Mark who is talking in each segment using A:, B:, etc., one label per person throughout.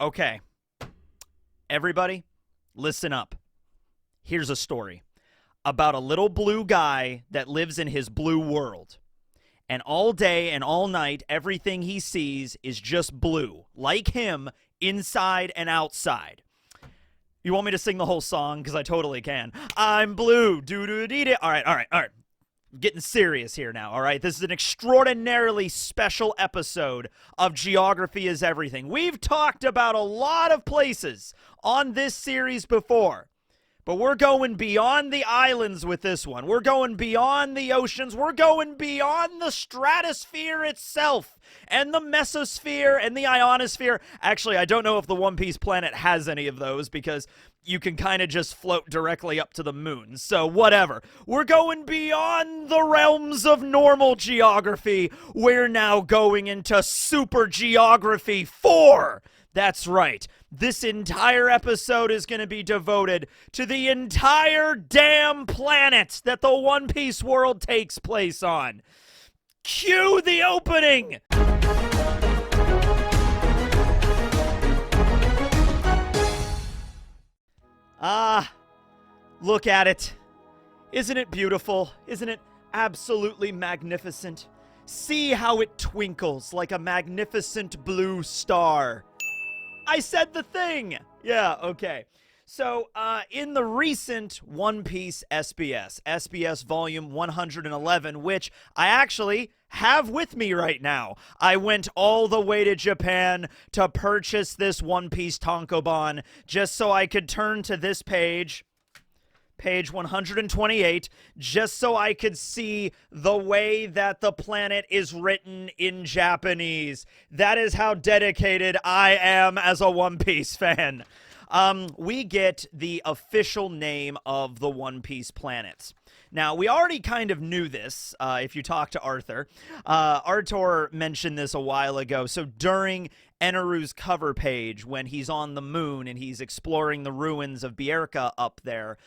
A: Okay. Everybody, listen up. Here's a story about a little blue guy that lives in his blue world. And all day and all night, everything he sees is just blue, like him, inside and outside. You want me to sing the whole song? Because I totally can. I'm blue, doo-doo-dee-dee. All right. Getting serious here now, all right? This is an extraordinarily special episode of Geography is Everything. We've talked about a lot of places on this series before, but we're going beyond the islands with this one. We're going beyond the oceans. We're going beyond the stratosphere itself and the mesosphere and the ionosphere. Actually, I don't know if the One Piece planet has any of those because you can kind of just float directly up to the moon. So whatever. We're going beyond the realms of normal geography. We're now going into super geography 4. That's right. This entire episode is going to be devoted to the entire damn planet that the One Piece world takes place on. Cue the opening! Look at it. Isn't it beautiful? Isn't it absolutely magnificent? See how it twinkles like a magnificent blue star. I said the thing! Yeah, okay. So, in the recent One Piece SBS Volume 111, which I actually have with me right now. I went all the way to Japan to purchase this One Piece tankobon just so I could turn to this page 128, just so I could see the way that the planet is written in Japanese. That is how dedicated I am as a One Piece fan. We get the official name of the One Piece planets. Now, we already kind of knew this, if you talk to Arthur. Artur mentioned this a while ago. So during Eneru's cover page, when he's on the moon and he's exploring the ruins of Bierka up there,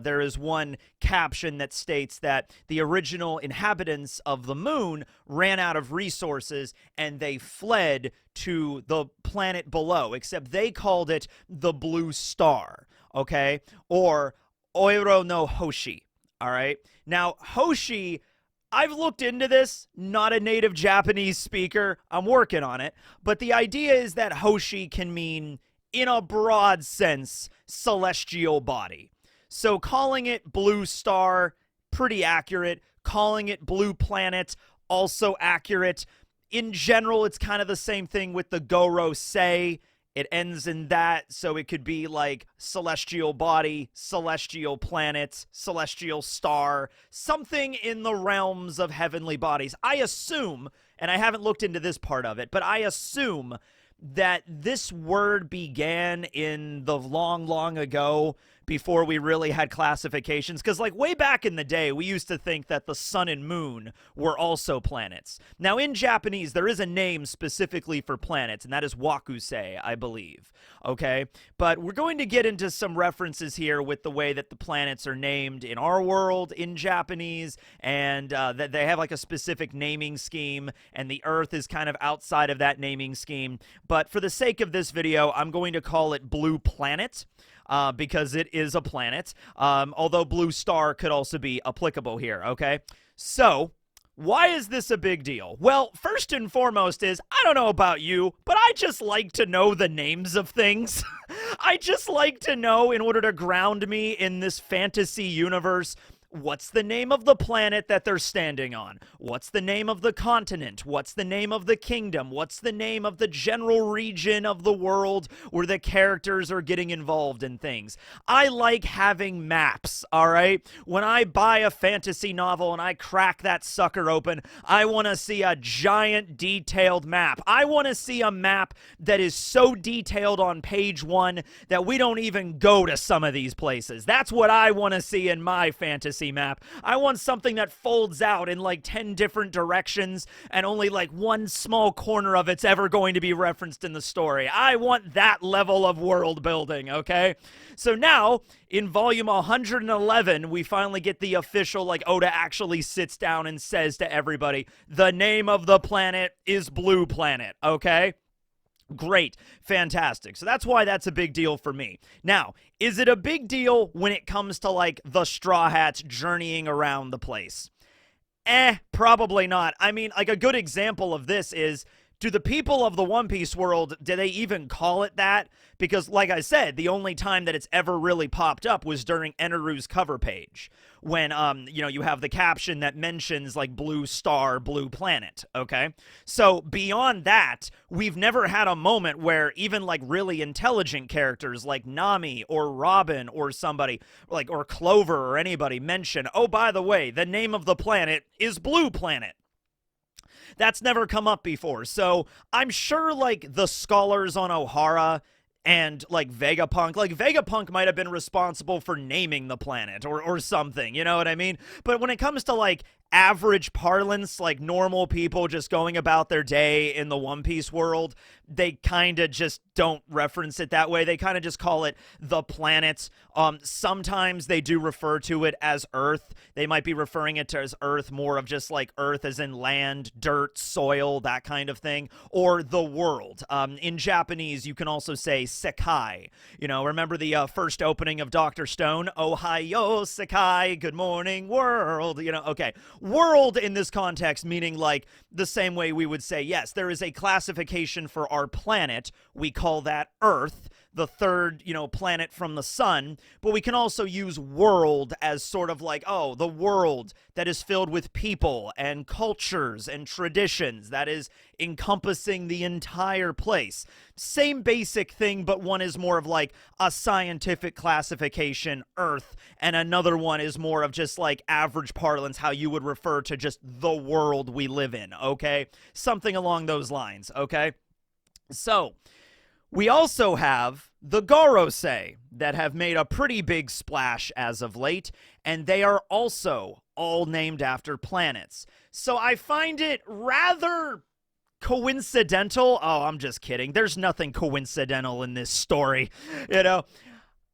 A: there is one caption that states that the original inhabitants of the moon ran out of resources and they fled to the planet below, except they called it the Blue Star, okay? Or Oiro no Hoshi. All right. Now, Hoshi, I've looked into this, not a native Japanese speaker. I'm working on it. But the idea is that Hoshi can mean, in a broad sense, celestial body. So calling it blue star, pretty accurate. Calling it blue planet, also accurate. In general, it's kind of the same thing with the Gorosei. It ends in that, so it could be like celestial body, celestial planet, celestial star, something in the realms of heavenly bodies. I assume, and I haven't looked into this part of it, but I assume that this word began in the long ago, before we really had classifications, because like way back in the day, we used to think that the sun and moon were also planets. Now in Japanese, there is a name specifically for planets, and that is Wakusei, I believe, okay? But we're going to get into some references here with the way that the planets are named in our world in Japanese, and that they have like a specific naming scheme, and the Earth is kind of outside of that naming scheme. But for the sake of this video, I'm going to call it Blue Planet. Because it is a planet, although blue star could also be applicable here, okay? So, why is this a big deal? Well, first and foremost is, I don't know about you, but I just like to know the names of things. I just like to know, in order to ground me in this fantasy universe, what's the name of the planet that they're standing on? What's the name of the continent? What's the name of the kingdom? What's the name of the general region of the world where the characters are getting involved in things? I like having maps, all right? When I buy a fantasy novel and I crack that sucker open, I want to see a giant detailed map. I want to see a map that is so detailed on page 1 that we don't even go to some of these places. That's what I want to see in my fantasy map. I want something that folds out in like 10 different directions and only like one small corner of it's ever going to be referenced in the story. I want that level of world building, okay? So now, in volume 111, we finally get the official, like, Oda actually sits down and says to everybody, the name of the planet is Blue Planet, okay? Great. Fantastic. So that's why that's a big deal for me. Now, is it a big deal when it comes to like the Straw Hats journeying around the place? Probably not. I mean, like a good example of this is, do the people of the One Piece world, do they even call it that? Because, like I said, the only time that it's ever really popped up was during Eneru's cover page, when, you have the caption that mentions, like, blue star, blue planet, okay? So, beyond that, we've never had a moment where even, like, really intelligent characters like Nami or Robin or somebody, like, or Clover or anybody mention, oh, by the way, the name of the planet is Blue Planet. That's never come up before. So I'm sure like the scholars on O'Hara and like Vegapunk might have been responsible for naming the planet or something, you know what I mean? But when it comes to like average parlance, like normal people just going about their day in the One Piece world, they kind of just don't reference it that way. They kind of just call it the planet. Sometimes they do refer to it as Earth. They might be referring it to as Earth, more of just like Earth as in land, dirt, soil, that kind of thing, or the world. In Japanese, you can also say Sekai. You know, remember the first opening of Dr. Stone? Ohayo Sekai, good morning world. You know, okay. World in this context meaning like the same way we would say, yes, there is a classification for our planet. We call that Earth, the third, planet from the sun. But we can also use world as sort of like, oh, the world that is filled with people and cultures and traditions, that is encompassing the entire place. Same basic thing, but one is more of like a scientific classification, Earth, and another one is more of just like average parlance, how you would refer to just the world we live in, okay? Something along those lines, okay? So, we also have the Gorosei that have made a pretty big splash as of late, and they are also all named after planets. So I find it rather coincidental. Oh, I'm just kidding. There's nothing coincidental in this story,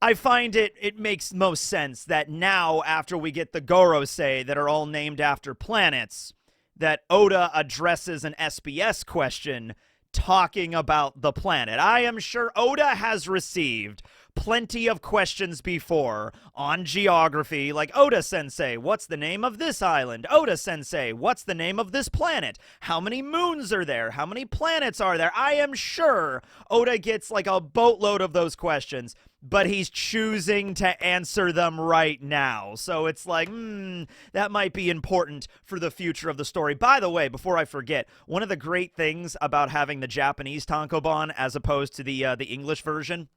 A: I find it makes most sense that now, after we get the Gorosei that are all named after planets, that Oda addresses an SBS question talking about the planet. I am sure Oda has received plenty of questions before on geography, like, Oda-sensei, what's the name of this island? Oda-sensei, what's the name of this planet? How many moons are there? How many planets are there? I am sure Oda gets like a boatload of those questions, but he's choosing to answer them right now. So it's like, that might be important for the future of the story. By the way, before I forget, one of the great things about having the Japanese tankobon as opposed to the English version,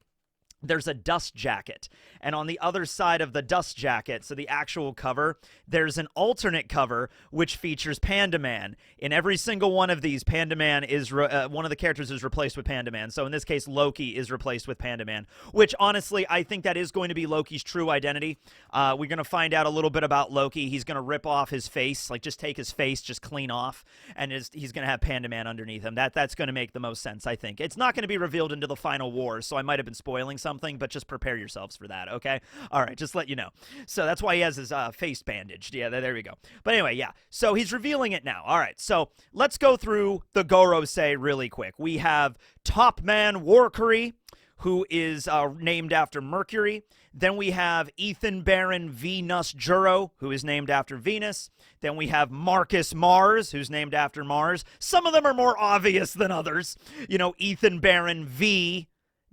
A: there's a dust jacket, and on the other side of the dust jacket, so the actual cover, there's an alternate cover which features Panda Man. In every single one of these, Panda Man is one of the characters is replaced with Panda Man. So in this case, Loki is replaced with Panda Man, which honestly I think that is going to be Loki's true identity. We're going to find out a little bit about Loki. He's going to rip off his face, like just take his face, just clean off, and he's going to have Panda Man underneath him. That's going to make the most sense, I think. It's not going to be revealed into the final war, so I might have been spoiling something, but just prepare yourselves for that, okay? All right, just let you know. So that's why he has his face bandaged. Yeah, there we go. But anyway, yeah. So he's revealing it now. All right, so let's go through the Gorosei really quick. We have Top Man Warkery, who is named after Mercury. Then we have Ethan Baron Venus Juro, who is named after Venus. Then we have Marcus Mars, who's named after Mars. Some of them are more obvious than others. Ethan Baron V.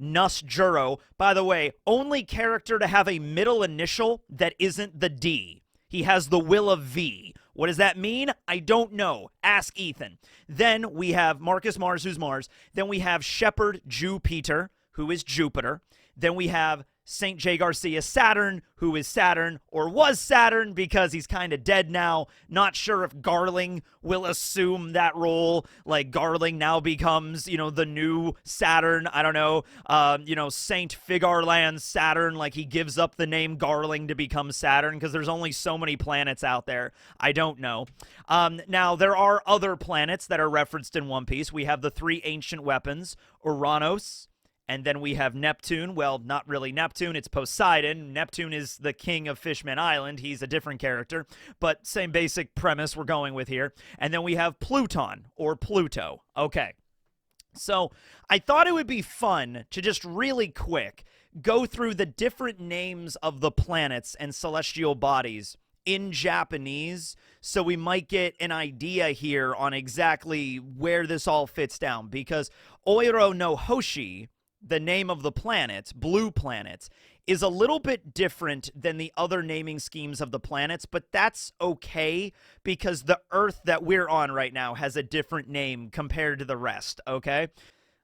A: Nus Juro. By the way, only character to have a middle initial that isn't the D. He has the will of V. What does that mean? I don't know. Ask Ethan. Then we have Marcus Mars, who's Mars. Then we have Shepard Jupiter, who is Jupiter. Then we have St. J. Garcia Saturn, who is Saturn, or was Saturn because he's kind of dead now. Not sure if Garling will assume that role. Like Garling now becomes, the new Saturn. I don't know. Saint Figarland Saturn, like he gives up the name Garling to become Saturn because there's only so many planets out there. I don't know. Now, there are other planets that are referenced in One Piece. We have the three ancient weapons, Uranus. And then we have Neptune. Well, not really Neptune. It's Poseidon. Neptune is the king of Fishman Island. He's a different character, but same basic premise we're going with here. And then we have Pluton, or Pluto. Okay. So I thought it would be fun to just really quick go through the different names of the planets and celestial bodies in Japanese, so we might get an idea here on exactly where this all fits down. Because Oiro no Hoshi, the name of the planet, blue planet, is a little bit different than the other naming schemes of the planets, but that's okay because the Earth that we're on right now has a different name compared to the rest, okay?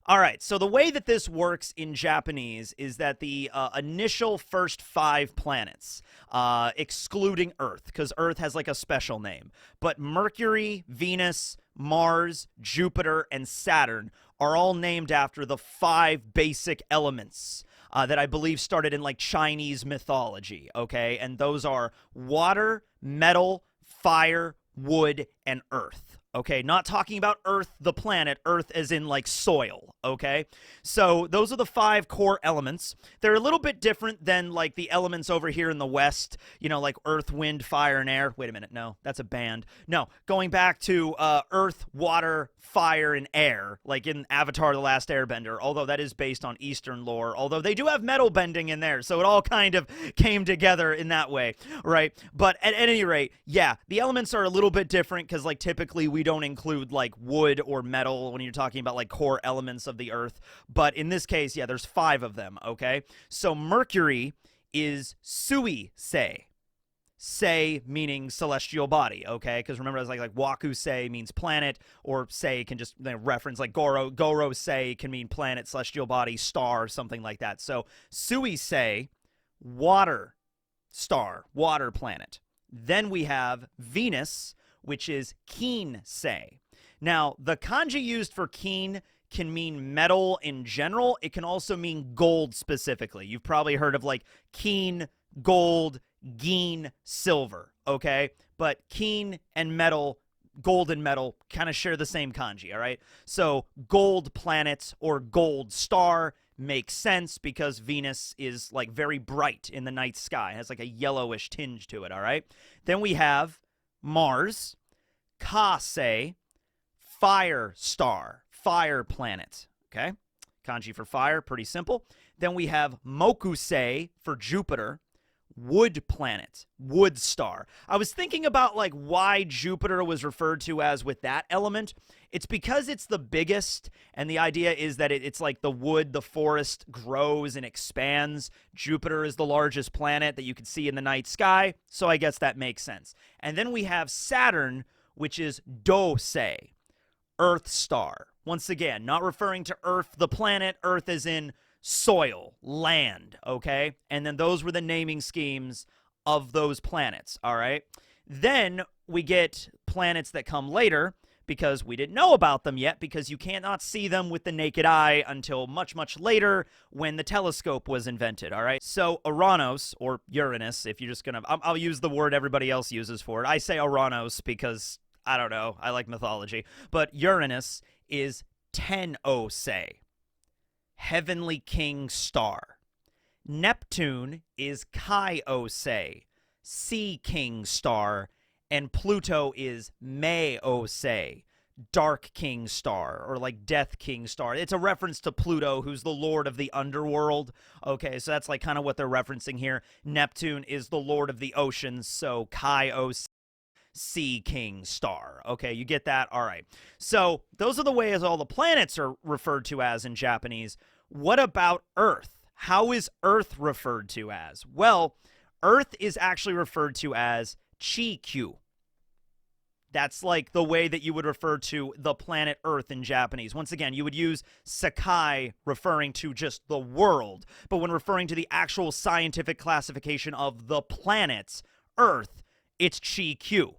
A: All right, so the way that this works in Japanese is that the initial first 5 planets, excluding Earth, because Earth has like a special name, but Mercury, Venus, Mars, Jupiter, and Saturn are all named after the 5 basic elements that I believe started in like Chinese mythology, okay? And those are water, metal, fire, wood, and earth. Okay, not talking about Earth, the planet, Earth as in like soil, okay? So those are the 5 core elements. They're a little bit different than like the elements over here in the West, you know, like earth, wind, fire, and air. Wait a minute, no, that's a band. No, going back to earth, water, fire, and air, like in Avatar The Last Airbender, although that is based on Eastern lore, although they do have metal bending in there, so it all kind of came together in that way, right? But at any rate, yeah, the elements are a little bit different because like typically we don't include like wood or metal when you're talking about like core elements of the earth. But in this case, yeah, there's 5 of them, okay? So Mercury is Sui-sei. Sei meaning celestial body, okay? Because remember, it's like Waku-sei means planet, or sei can just reference like Gorosei can mean planet, celestial body, star, something like that. So Sui-sei, water star, water planet. Then we have Venus, which is Kin-sei. Now, the kanji used for kin can mean metal in general. It can also mean gold specifically. You've probably heard of like kin, gold, gin, silver, okay? But kin and metal, gold and metal, kind of share the same kanji, all right? So gold planet or gold star makes sense because Venus is like very bright in the night sky. It has like a yellowish tinge to it, all right? Then we have Mars, Ka-sei, fire star, fire planet, okay? Kanji for fire, pretty simple. Then we have Mokusei for Jupiter, wood planet, wood star. I was thinking about like why Jupiter was referred to as with that element. It's because it's the biggest, and the idea is that it's like the wood, the forest grows and expands. Jupiter is the largest planet that you can see in the night sky, so I guess that makes sense. And then we have Saturn, which is Do-sei, Earth star. Once again, not referring to Earth, the planet, Earth as in soil, land, okay? And then those were the naming schemes of those planets, all right? Then we get planets that come later because we didn't know about them yet because you cannot see them with the naked eye until much, much later when the telescope was invented, all right? So Uranus, or Uranus, if you're just gonna, I'll use the word everybody else uses for it. I say Uranus because, I don't know, I like mythology. But Uranus is Ten-o-sei, heavenly king star. Neptune is Kai-o-sei, sea king star. And Pluto is Mei-o-sei, dark king star, or like death king star. It's a reference to Pluto, who's the lord of the underworld. Okay, so that's like kind of what they're referencing here. Neptune is the lord of the oceans, so Kai-o-sei, sea king star. Okay, you get that? All right. So those are the ways all the planets are referred to as in Japanese. What about Earth? How is Earth referred to as? Well, Earth is actually referred to as Chi-kyu. That's like the way that you would refer to the planet Earth in Japanese. Once again, you would use Sakai referring to just the world, but when referring to the actual scientific classification of the planet Earth, it's Chi-kyu.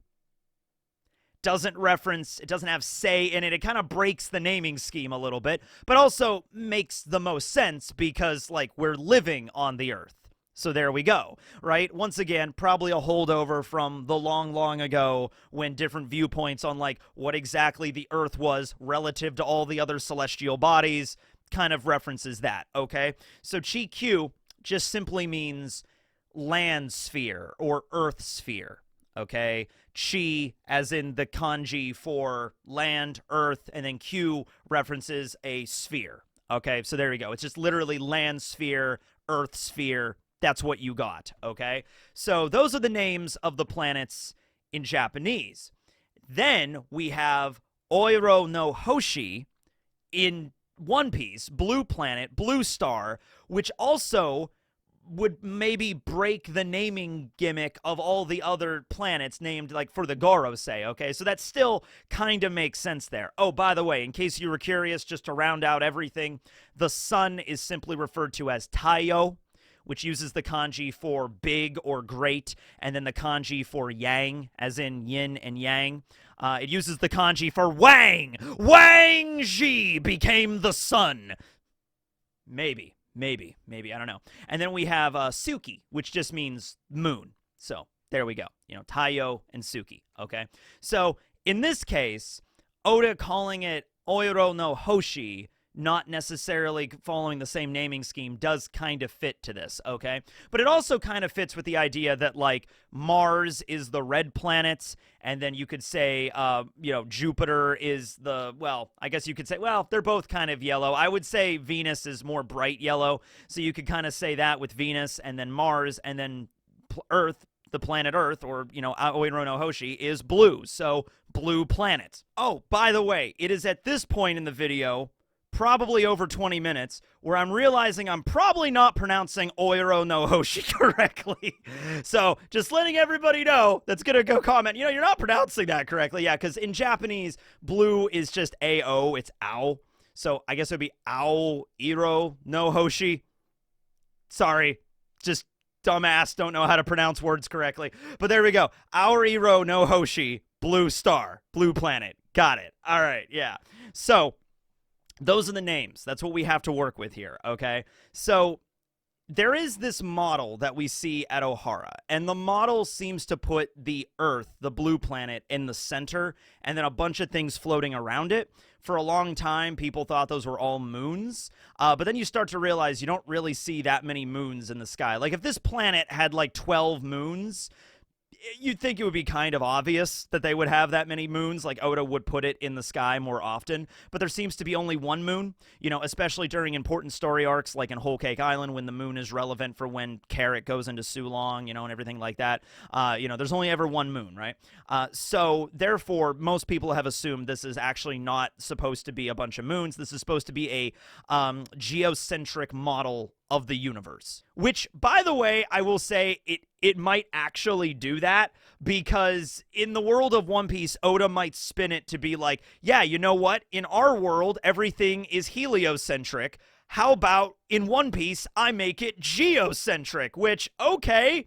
A: Doesn't reference, it doesn't have say in it. It kind of breaks the naming scheme a little bit, but also makes the most sense because, like, we're living on the Earth. So there we go, right? Once again, probably a holdover from the long, long ago when different viewpoints on like what exactly the Earth was relative to all the other celestial bodies kind of references that, okay? So Chi-kyu just simply means land sphere or Earth sphere, okay? Chi, as in the kanji for land, earth, and then Q references a sphere, okay? So there we go. It's just literally land sphere, earth sphere. That's what you got, okay? So those are the names of the planets in Japanese. Then we have Oiro no Hoshi in One Piece, blue planet, blue star, which also would maybe break the naming gimmick of all the other planets named, like, for the Gorosei, okay? So that still kind of makes sense there. Oh, by the way, in case you were curious, just to round out everything, the sun is simply referred to as Taiyo, which uses the kanji for big or great, and then the kanji for yang, as in yin and yang. It uses the kanji for Wang! Wang Ji became the sun! Maybe, I don't know. And then we have Suki, which just means moon. So there we go. You know, Taiyo and Suki, okay? So in this case, Oda calling it Oiro no Hoshi, not necessarily following the same naming scheme, does kind of fit to this, okay? But it also kind of fits with the idea that, like, Mars is the red planet, and then you could say, you know, Jupiter is the, well, I guess you could say, well, they're both kind of yellow. I would say Venus is more bright yellow, so you could kind of say that with Venus, and then Mars, and then Earth, the planet Earth, or, you know, Oiro no Hoshi, is blue, so blue planet. Oh, by the way, it is at this point in the video, probably over 20 minutes, where I'm realizing I'm probably not pronouncing Oiro no Hoshi correctly. So just letting everybody know that's going to go comment, you know, you're not pronouncing that correctly. Yeah, because in Japanese, blue is just A-O, it's Ao. So I guess it would be Ao Iro no Hoshi. Sorry, just dumbass, don't know how to pronounce words correctly. But there we go. Ao Iro no Hoshi, blue star, blue planet. Got it. All right, yeah. So those are the names. That's what we have to work with here, okay? So there is this model that we see at Ohara, and the model seems to put the Earth, the blue planet, in the center, and then a bunch of things floating around it. For a long time, people thought those were all moons, but then you start to realize you don't really see that many moons in the sky. Like, if this planet had, like, 12 moons, you'd think it would be kind of obvious that they would have that many moons, like Oda would put it in the sky more often, but there seems to be only one moon, you know, especially during important story arcs like in Whole Cake Island when the moon is relevant for when Carrot goes into Sulong, you know, and everything like that. You know, there's only ever one moon, right? So therefore, most people have assumed this is actually not supposed to be a bunch of moons. This is supposed to be a geocentric model of the universe, which, by the way, I will say it might actually do that, because in the world of One Piece, Oda might spin it to be like, yeah, you know what? In our world, everything is heliocentric. How about in One Piece, I make it geocentric, which, okay,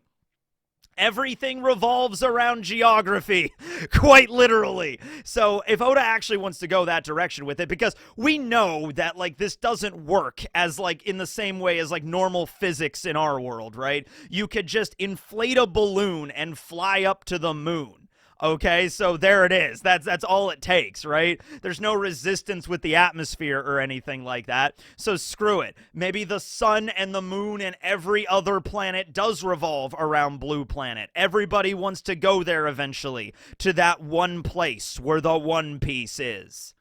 A: everything revolves around geography, quite literally. So if Oda actually wants to go that direction with it, because we know that, like, this doesn't work as, like, in the same way as, like, normal physics in our world, right? You could just inflate a balloon and fly up to the moon. Okay, so there it is. That's all it takes, right? There's no resistance with the atmosphere or anything like that. So screw it. Maybe the sun and the moon and every other planet does revolve around Blue Planet. Everybody wants to go there eventually, to that one place where the One Piece is.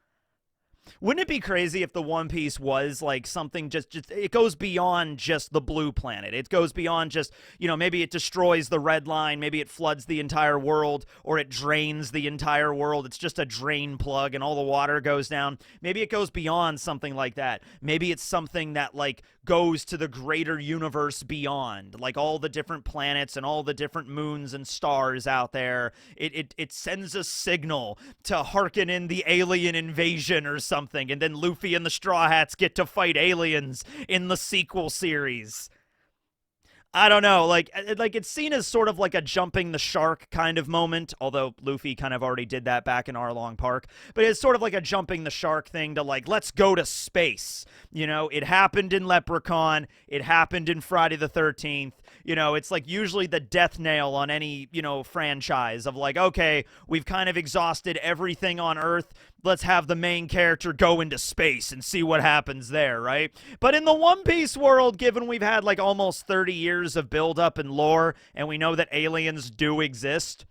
A: Wouldn't it be crazy if the One Piece was like something just it goes beyond just the blue planet. It goes beyond just, you know, maybe it destroys the red line, maybe it floods the entire world, or it drains the entire world. It's just a drain plug and all the water goes down. Maybe it goes beyond something like that. Maybe it's something that, like, goes to the greater universe beyond, like all the different planets and all the different moons and stars out there. It sends a signal to hearken in the alien invasion or something, and then Luffy and the Straw Hats get to fight aliens in the sequel series. I don't know, like it's seen as sort of like a jumping the shark kind of moment, although Luffy kind of already did that back in Arlong Park, but it's sort of like a jumping the shark thing to, like, let's go to space. You know, it happened in Leprechaun, it happened in Friday the 13th, you know, it's like usually the death nail on any, you know, franchise of, like, okay, we've kind of exhausted everything on Earth, let's have the main character go into space and see what happens there, right? But in the One Piece world, given we've had, like, almost 30 years of build-up and lore, and we know that aliens do exist,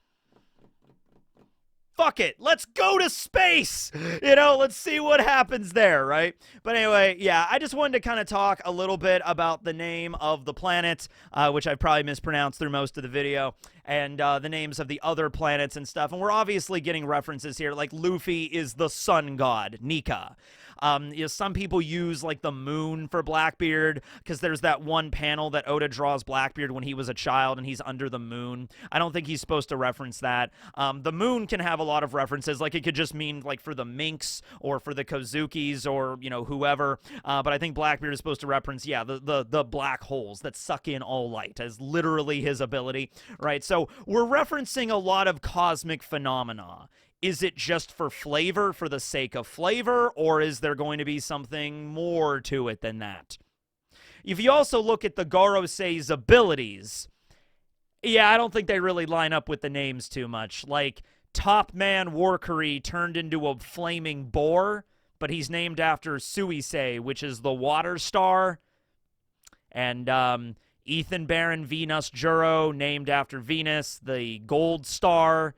A: fuck it, let's go to space. Let's see what happens there, right? But anyway, yeah, I just wanted to kind of talk a little bit about the name of the planet, which I've probably mispronounced through most of the video, and the names of the other planets and stuff. And we're obviously getting references here, like Luffy is the sun god, Nika. Some people use like the moon for Blackbeard because there's that one panel that Oda draws Blackbeard when he was a child and he's under the moon. I don't think he's supposed to reference that. The moon can have a lot of references, like it could just mean like for the minks or for the Kozukis or whoever. But I think Blackbeard is supposed to reference the black holes that suck in all light as literally his ability, right? So we're referencing a lot of cosmic phenomena. Is it just for flavor, for the sake of flavor, or is there going to be something more to it than that? If you also look at the Gorosei's abilities, I don't think they really line up with the names too much. Like, Top Man Warkery turned into a flaming boar, but he's named after Suisei, which is the water star. And Ethan Baron Venus Juro, named after Venus, the gold star.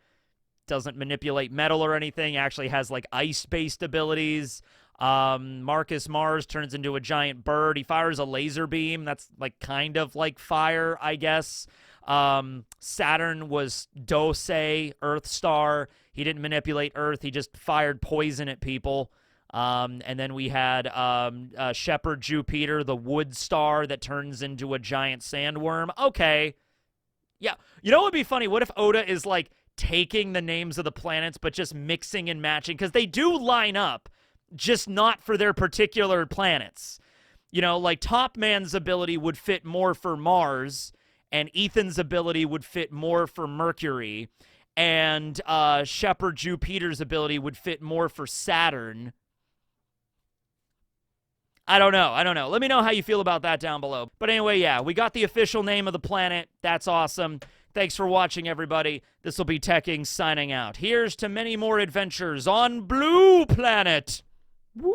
A: Doesn't manipulate metal or anything, actually has like ice-based abilities. Marcus Mars turns into a giant bird. He fires a laser beam. That's like kind of like fire, I guess. Saturn was Dosei, Earth Star. He didn't manipulate Earth. He just fired poison at people. And then we had Shepherd Jupiter, the wood star that turns into a giant sandworm. Okay. Yeah. You know what would be funny? What if Oda is like taking the names of the planets but just mixing and matching, because they do line up, just not for their particular planets. Like Top Man's ability would fit more for Mars, and Ethan's ability would fit more for Mercury, and Shepherd Jupiter's ability would fit more for Saturn. I don't know. Let me know how you feel about that down below. But anyway, we got the official name of the planet. That's awesome. Thanks for watching, everybody. This will be Teching signing out. Here's to many more adventures on Blue Planet. Woo!